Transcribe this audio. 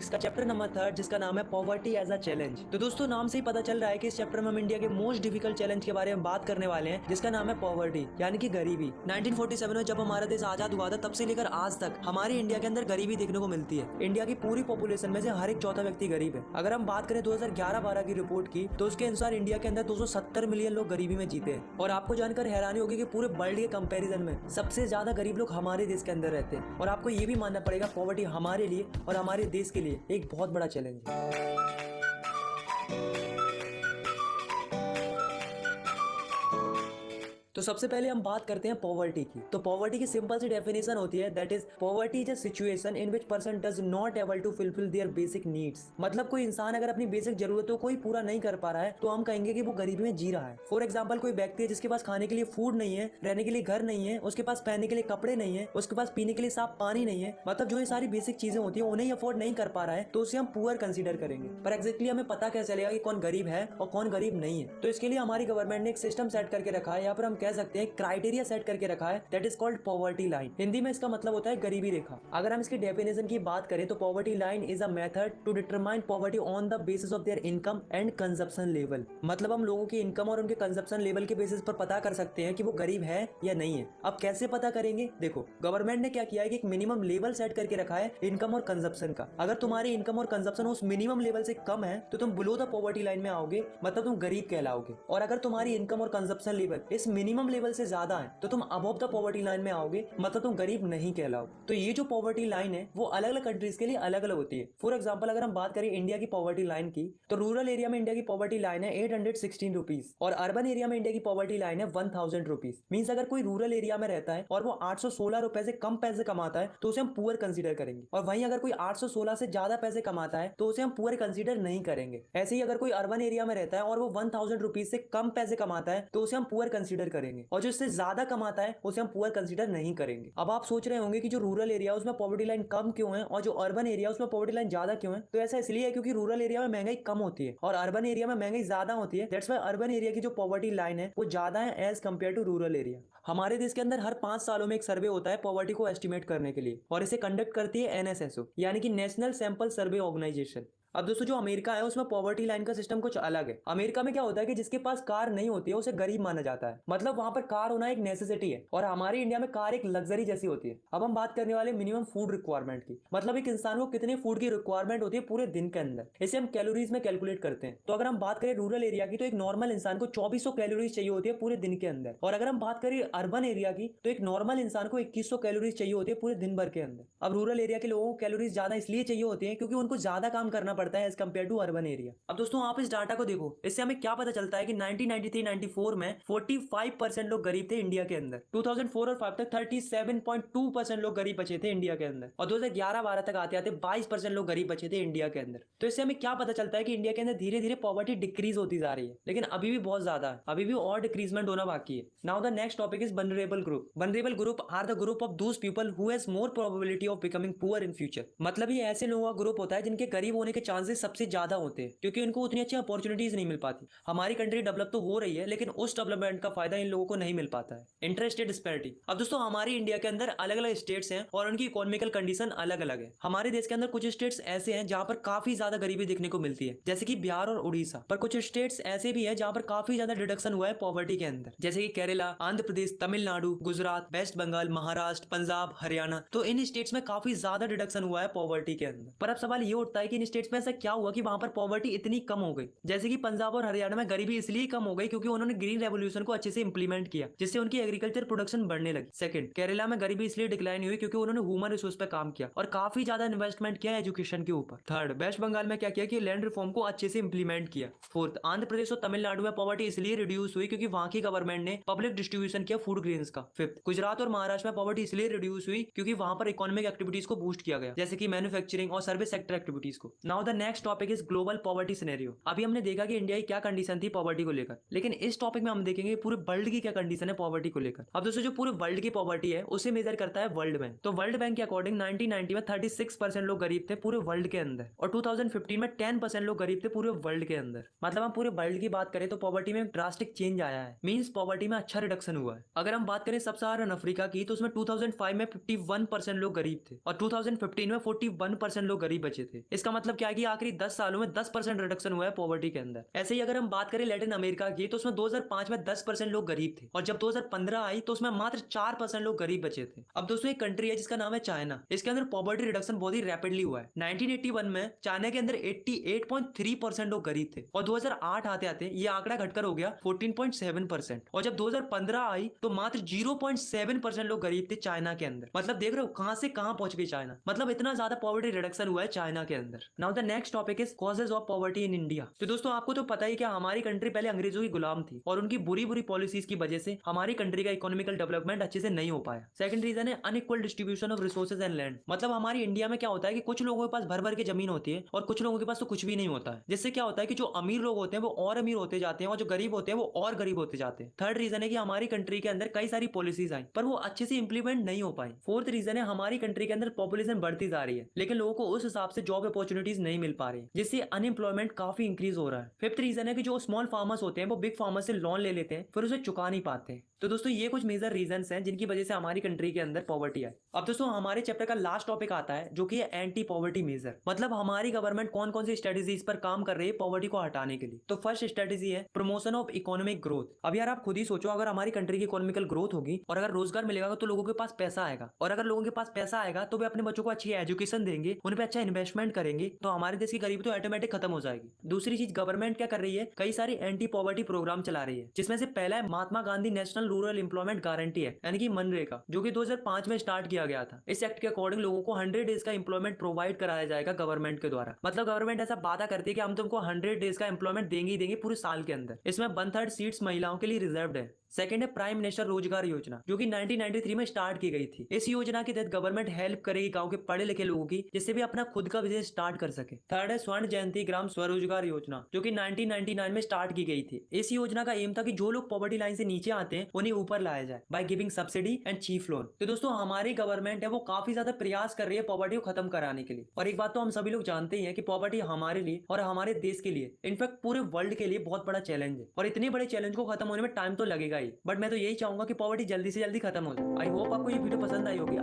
इसका chapter number 3 जिसका नाम है पॉवर्टी एज अ चैलेंज। तो दोस्तों नाम से ही पता चल रहा है कि इस चैप्टर में हम इंडिया के मोस्ट डिफिकल्ट चैलेंज के बारे में बात करने वाले हैं, जिसका नाम है पॉवर्टी यानी कि गरीबी। 1947 में जब हमारा देश आजाद हुआ था तब से लेकर आज तक हमारे इंडिया के अंदर गरीबी देखने को मिलती है। इंडिया की पूरी पॉपुलेशन में से हर एक चौथा व्यक्ति गरीब है। अगर हम बात करें 2011-12 की रिपोर्ट की तो उसके अनुसार इंडिया के अंदर 270 मिलियन लोग गरीबी में जीते हैं। और आपको जानकर हैरानी होगी कि पूरे वर्ल्ड के कंपैरिजन में सबसे ज्यादा गरीब लोग हमारे देश के अंदर रहते हैं। और आपको ये भी मानना पड़ेगा पॉवर्टी हमारे लिए और हमारे देश के लिए एक बहुत बड़ा चैलेंज है। तो सबसे पहले हम बात करते हैं पॉवर्टी की। तो पॉवर्टी की सिंपल सी डेफिनेशन होती है that is poverty is a situation in which person does not able to fulfil their basic needs. मतलब कोई इंसान अगर अपनी बेसिक जरूरतों को ही पूरा नहीं कर पा रहा है तो हम कहेंगे कि वो गरीबी में जी रहा है। फॉर एग्जाम्पल कोई व्यक्ति है जिसके पास खाने के लिए फूड नहीं है, रहने के लिए घर नहीं है, उसके पास पहनने के लिए कपड़े नहीं है, उसके पास पीने के लिए साफ पानी नहीं है, मतलब जो ये सारी बेसिक चीजें होती है उन्हें अफोर्ड नहीं कर पा रहा है तो उसे हम पुअर कंसीडर करेंगे। पर एग्जैक्टली हमें पता कैसे चलेगा कि कौन गरीब है और कौन गरीब नहीं है? तो इसके लिए हमारी गवर्नमेंट ने एक सिस्टम सेट करके रखा है, यहाँ पर हम कह सकते हैं क्राइटेरिया सेट करके रखा है that is called poverty line. Hindi में इसका मतलब होता है गरीबी रेखा। अगर हम इसकी डेफिनेशन की बात करें तो poverty line is a method to determine poverty on the basis of their income and consumption level. मतलब हम लोगों की इनकम और उनके कंजप्शन लेवल के बेसिस पर पता कर सकते हैं कि वो गरीब है या नहीं है। अब कैसे पता करेंगे? देखो गवर्नमेंट ने क्या किया है कि एक मिनिमम लेवल सेट करके रखा है इनकम और कंजप्शन का। अगर तुम्हारी इनकम और कंजप्शन उस मिनिमम लेवल से कम है तो तुम बिलो द पॉवर्टी लाइन में आओगे, मतलब तुम गरीब कहलाओगे। और अगर तुम्हारी इनकम और कंजप्शन लेवल इस मिनिमम लेवल से ज्यादा है तो तुम अबव द पॉवर्टी लाइन में आओगे, मतलब तुम गरीब नहीं कहलाओगे। तो ये जो पॉवर्टी लाइन है वो अलग अलग कंट्रीज के लिए अलग अलग होती है। फॉर एग्जाम्पल अगर हम बात करें इंडिया की पॉवर्टी लाइन की तो रूरल एरिया में इंडिया की पॉवर्टी लाइन है 816 रुपीज और अर्बन एरिया में इंडिया की पॉवर्टी लाइन है 1000 रुपीज। मीन्स अगर कोई रूरल एरिया में रहता है और वो 816 रुपए से कम पैसे कमाता है तो उसे हम पुअर कंसीडर करेंगे। और वहीं अगर कोई 816 से ज्यादा पैसे कमाता है तो उसे हम पुअर कंसीडर नहीं करेंगे। ऐसे ही अगर कोई अर्बन एरिया में रहता है और वो 1000 रुपीज से कम पैसे कमाता है तो उसे हम पुअर कंसीडर करेंगे। और जो इससे ज्यादा कमाता है उसे हम पुअर कंसीडर नहीं करेंगे। अब आप सोच रहे होंगे कि जो रूरल एरिया उसमें पॉवर्टी लाइन कम क्यों है और जो अर्बन एरिया उसमें पॉवर्टी लाइन ज्यादा क्यों है? तो ऐसा इसलिए है क्योंकि रूरल एरिया में महंगाई कम होती है और अर्बन एरिया में महंगाई ज्यादा होती है। दैट्स व्हाई अर्बन एरिया की जो पॉवर्टी लाइन है वो ज्यादा है as compare to rural area. हमारे देश के अंदर हर 5 सालों में एक सर्वे होता है पॉवर्टी को एस्टिमेट करने के लिए और इसे कंडक्ट करती है एनएसएसओ यानी कि नेशनल सैंपल सर्वे ऑर्गेनाइजेशन। अब दोस्तों जो अमेरिका है उसमें पॉवर्टी लाइन का सिस्टम कुछ अलग है। अमेरिका में क्या होता है कि जिसके पास कार नहीं होती है उसे गरीब माना जाता है, मतलब वहां पर कार होना एक नेसेसिटी है। और हमारे इंडिया में कार एक लग्जरी जैसी होती है। अब हम बात करने वाले मिनिमम फूड रिक्वायरमेंट की, मतलब एक इंसान को कितने फूड की रिक्वायरमेंट होती है पूरे दिन के अंदर, इसे हम कैलोरीज में कैलकुलेट करते हैं। तो अगर हम बात करें रूरल एरिया की तो एक नॉर्मल इंसान को 2400 कैलोरीज चाहिए होती है पूरे दिन के अंदर। और अगर हम बात करें अर्बन एरिया की तो एक नॉर्मल इंसान को 2100 कैलोरीज चाहिए होती है पूरे दिन भर के अंदर। अब रूरल एरिया के लोगों को कैलोरीज ज्यादा इसलिए चाहिए होती है क्योंकि उनको ज्यादा काम करना पड़ता है as compare to urban area. अब दोस्तों आप इस डाटा को देखो, इससे हमें क्या पता चलता है कि 1993-94 में 45% लोग गरीब थे इंडिया के अंदर। 2004 और 5 तक 37.2% लोग गरीब बचे थे इंडिया के अंदर और 2011-12 तक आते आते 22% लोग गरीब बचे थे इंडिया के अंदर। तो इससे हमें क्या पता चलता है कि इंडिया के अंदर धीरे धीरे पॉवर्टी डिक्रीज होती जा रही है, लेकिन अभी भी बहुत ज्यादा है, अभी भी और डिक्रीजमेंट होना बाकी है। Now the next topic is vulnerable group. Vulnerable group are the group of those people who has more probability of becoming poor in future. मतलब ये ऐसे लोगों का ग्रुप होता है जिनके गरीब होने के चांसेस सबसे ज्यादा होते हैं क्योंकि उनको उतनी अच्छी अपॉर्चुनिटीज नहीं मिल पाती। हमारी कंट्री डेवलप तो हो रही है लेकिन उस डेवलपमेंट का फायदा इन लोगों को नहीं मिल पाता है। Interstate disparity. अब दोस्तों हमारी इंडिया के अंदर अलग अलग स्टेट्स हैं और उनकी इकोनॉमिकल कंडीशन अलग अलग है। हमारे देश के अंदर कुछ स्टेट्स ऐसे हैं जहां पर काफी ज्यादा गरीबी देखने को मिलती है जैसे कि बिहार और उड़ीसा। पर कुछ स्टेट्स ऐसे भी है जहां पर काफी ज्यादा डिडक्शन हुआ है पॉवर्टी के अंदर, जैसे कि केरला, आंध्र प्रदेश, तमिलनाडु, गुजरात, वेस्ट बंगाल, महाराष्ट्र, पंजाब, हरियाणा। तो इन स्टेट्स में काफी ज्यादा डिडक्शन हुआ है पॉवर्टी के अंदर। पर अब सवाल ये उठता है कि इन स्टेट्स में ऐसा क्या हुआ कि वहां पर पॉवर्टी इतनी कम हो गई? जैसे कि पंजाब और हरियाणा में गरीबी इसलिए कम हो गई क्योंकि उन्होंने ग्रीन रेवोल्यूशन को अच्छे से इंप्लीमेंट किया जिससे उनकी एग्रीकल्चर प्रोडक्शन बढ़ने लगी। सेकंड, केरला में गरीबी इसलिए डिक्लाइन हुई क्योंकि उन्होंने ह्यूमन रिसोर्स पे काम किया और काफी ज्यादा इन्वेस्टमेंट किया एजुकेशन के ऊपर। थर्ड, वेस्ट बंगाल में क्या किया कि लैंड रिफॉर्म को अच्छे से इंप्लीमेंट किया। फोर्थ, आंध्र प्रदेश और तमिलनाडु में पॉवर्टी इसलिए रिड्यूस हुई क्योंकि वहां की गवर्नमेंट ने पब्लिक डिस्ट्रीब्यूशन किया फूड ग्रेन्स का। फिफ्थ, गुजरात और महाराष्ट्र में पॉवर्टी इसलिए रिड्यूस हुई क्योंकि वहां पर इकोनॉमिक एक्टिविटीज को बूस्ट किया गया जैसे कि मैन्युफैक्चरिंग और सर्विस सेक्टर एक्टिविटीज को। Now the the next topic is global poverty scenario. अभी हमने देखा कि इंडिया की क्या कंडीशन थी पॉवर्टी को लेकर, लेकिन इस टॉपिक में हम देखेंगे पूरे वर्ल्ड की क्या कंडीशन है पॉवर्टी को लेकर। अब दोस्तों जो पूरे वर्ल्ड की पॉवर्टी है उसे मेजर करता है वर्ल्ड बैंक। तो वर्ल्ड बैंक के अकॉर्डिंग 1990 में 36% लोग गरीब थे पूरे वर्ल्ड के अंदर, और 2015 में 10% लोग गरीब थे पूरे वर्ल्ड के अंदर। मतलब हम पूरे वर्ल्ड की बात करें तो पॉवर्टी में ड्रास्टिक चेंज आया है, मींस पॉवर्टी में अच्छा रिडक्शन हुआ है। अगर हम बात करें सब सहारन अफ्रीका की तो उसमें 2005 में 51% लोग गरीब थे और 2015 में 41% लोग गरीब बचे थे। इसका मतलब क्या है कि आखिरी 10 सालों में 10% रिडक्शन हुआ है पॉवर्टी के अंदर। ऐसे ही अगर हम बात करें लैटिन अमेरिका की तो उसमें 2005 में 10% लोग गरीब थे और जब 2015 आई तो उसमें मात्र 4% लोग गरीब बचे थे। अब दोस्तों एक कंट्री है जिसका नाम है चाइना, इसके अंदर पॉवर्टी रिडक्शन बहुत ही रैपिडली हुआ है। 1981 में चाइना के अंदर 88.3% लोग गरीब थे और 2008 आते आते ये आंकड़ा घटकर हो गया 14.7%, और जब 2015 आई तो मात्र 0.7% लोग गरीब थे चाइना के अंदर। मतलब देख रहे हो कहां से कहां पहुंच गई चाइना, मतलब इतना ज्यादा पॉवर्टी रिडक्शन हुआ है चाइना के अंदर। Now the next topic is causes of poverty in India. तो दोस्तों आपको तो पता ही कि हमारी कंट्री पहले अंग्रेजों की गुलाम थी और उनकी बुरी बुरी पॉलिसीज की वजह से हमारी कंट्री का इकोनॉमिकल डेवलपमेंट अच्छे से नहीं हो पाया। सेकंड रीजन है unequal distribution of resources and land. मतलब हमारी इंडिया में क्या होता है कि कुछ लोगों के पास भर भर के जमीन होती है और कुछ लोगों के पास तो कुछ भी नहीं होता है, जिससे क्या होता है कि जो अमीर लोग होते हैं वो और अमीर होते जाते हैं और जो गरीब होते हैं वो और गरीब होते जाते हैं। थर्ड रीजन है कि हमारी कंट्री के अंदर कई सारी पॉलिसीज आई पर वो अच्छे से इंप्लीमेंट नहीं हो पाई। फोर्थ रीजन है हमारी कंट्री के अंदर पॉपुलेशन बढ़ती जा रही है लेकिन लोगों को उस हिसाब से जॉब अपॉर्चुनिटीज नहीं मिल पा रही, जिससे अनएम्प्लॉयमेंट काफी इंक्रीज हो रहा है। फिफ्थ रीजन है कि जो स्मॉल फार्मर्स होते हैं वो बिग फार्मर्स से लोन ले लेते हैं फिर उसे चुका नहीं पाते। तो दोस्तों ये कुछ मेजर रीजंस हैं जिनकी वजह से हमारी कंट्री के अंदर पॉवर्टी है। अब दोस्तों हमारे चैप्टर का लास्ट टॉपिक आता है जो कि है एंटी पॉवर्टी मेजर। मतलब हमारी गवर्नमेंट कौन कौन सी स्ट्रेटेजीज पर काम कर रही है पॉवर्टी को हटाने के लिए। तो फर्स्ट स्ट्रेटेजी है प्रमोशन ऑफ इकोनॉमिक ग्रोथ। अब यार आप खुद ही सोचो, अगर हमारी कंट्री की इकोनॉमिकल ग्रोथ होगी और अगर रोजगार मिलेगा तो लोगों के पास पैसा आएगा, और अगर लोगों के पास पैसा आएगा तो वे अपने बच्चों को अच्छी एजुकेशन देंगे, उन पर अच्छा इन्वेस्टमेंट करेंगे, तो हमारे देश की गरीबी तो ऑटोमेटिक खत्म हो जाएगी। दूसरी चीज गवर्नमेंट क्या कर रही है, कई सारी एंटी पॉवर्टी प्रोग्राम चला रही है, जिसमें से पहला है Mahatma Gandhi national rural employment guarantee है यानी कि मनरेगा, जो कि 2005 में स्टार्ट किया गया था। इस एक्ट के अकॉर्डिंग लोगों को 100 डेज का एम्प्लॉयमेंट प्रोवाइड कराया जाएगा गवर्नमेंट के द्वारा। मतलब गवर्नमेंट ऐसा वादा करती है कि हम तुमको 100 डेज का एम्प्लॉयमेंट देंगे ही देंगे पूरे साल के अंदर। इसमें 1/3 सीट्स महिलाओं के लिए रिजर्व्ड है। सेकंड है प्राइम मिनिस्टर रोजगार योजना, जो कि 1993 में स्टार्ट की गई थी। इस योजना के तहत गवर्नमेंट हेल्प करेगी गांव के पढ़े लिखे लोगों की, जिससे भी अपना खुद का बिजनेस स्टार्ट कर सके। थर्ड है स्वर्ण जयंती ग्राम स्वरोजगार योजना, जो कि 1999 में स्टार्ट की गई थी। इस योजना का एम था कि जो लोग पॉवर्टी लाइन से नीचे आते हैं उन्हें ऊपर लाया जाए by giving subsidy and chief loan. तो दोस्तों हमारी गवर्नमेंट है वो काफी ज्यादा प्रयास कर रही है पॉवर्टी को खत्म कराने के लिए। और एक बात तो हम सभी लोग जानते ही हैं कि पॉवर्टी हमारे लिए और हमारे देश के लिए, इनफैक्ट पूरे वर्ल्ड के लिए बहुत बड़ा चैलेंज है, और इतने बड़े चैलेंज को खत्म होने में टाइम तो लगेगा ही, बट मैं तो यही चाहूंगा कि पॉवर्टी जल्दी से जल्दी खत्म हो जाए। आई होप आपको ये वीडियो पसंद आई होगी।